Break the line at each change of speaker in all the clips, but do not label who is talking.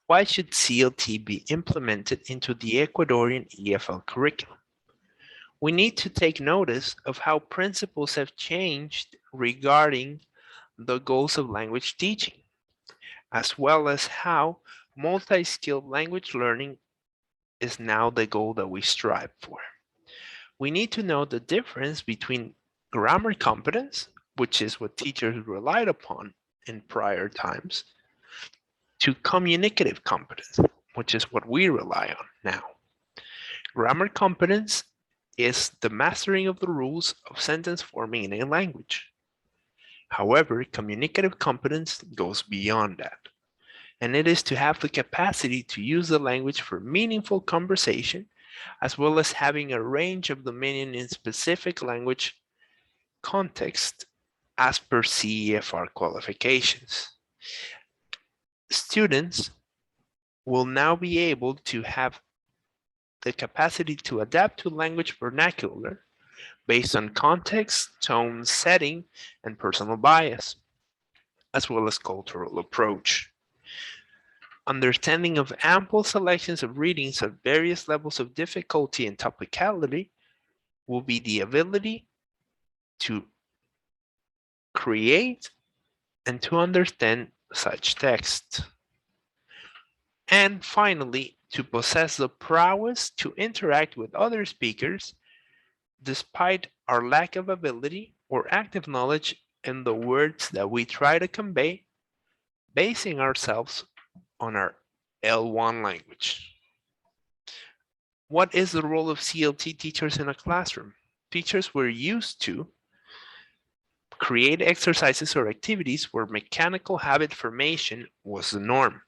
Why should CLT be implemented into the Ecuadorian EFL curriculum? We need to take notice of how principles have changed regarding the goals of language teaching, as well as how multi-skilled language learning is now the goal that we strive for. We need to know the difference between grammar competence, which is what teachers relied upon in prior times, to communicative competence, which is what we rely on now. Grammar competence is the mastering of the rules of sentence forming in a language. However, communicative competence goes beyond that, and it is to have the capacity to use the language for meaningful conversation, as well as having a range of dominion in specific language context as per CEFR qualifications. Students will now be able to have the capacity to adapt to language vernacular based on context, tone, setting, and personal bias, as well as cultural approach. Understanding of ample selections of readings of various levels of difficulty and topicality will be the ability to create and to understand such text. And finally, to possess the prowess to interact with other speakers despite our lack of ability or active knowledge in the words that we try to convey, basing ourselves on our L1 language. What is the role of CLT teachers in a classroom? Teachers were used to create exercises or activities where mechanical habit formation was the norm,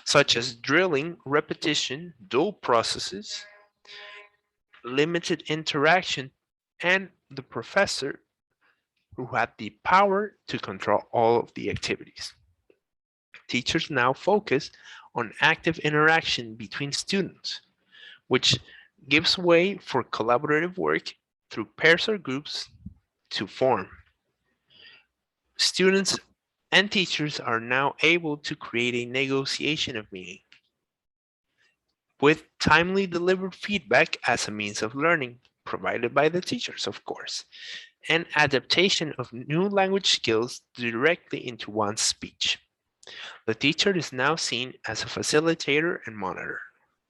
such as drilling, repetition, dual processes, limited interaction, and the professor who had the power to control all of the activities. Teachers now focus on active interaction between students, which gives way for collaborative work through pairs or groups to form. Students and teachers are now able to create a negotiation of meaning with timely delivered feedback as a means of learning, provided by the teachers, of course, and adaptation of new language skills directly into one's speech. The teacher is now seen as a facilitator and monitor,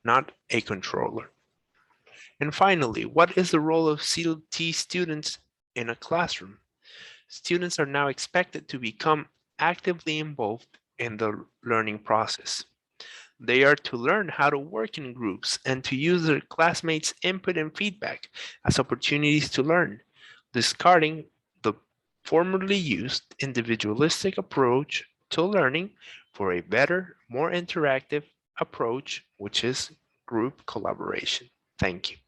not a controller. And finally, what is the role of CLT students in a classroom? Students are now expected to become actively involved in the learning process. They are to learn how to work in groups and to use their classmates' input and feedback as opportunities to learn, discarding the formerly used individualistic approach to learning for a better, more interactive approach, which is group collaboration. Thank you.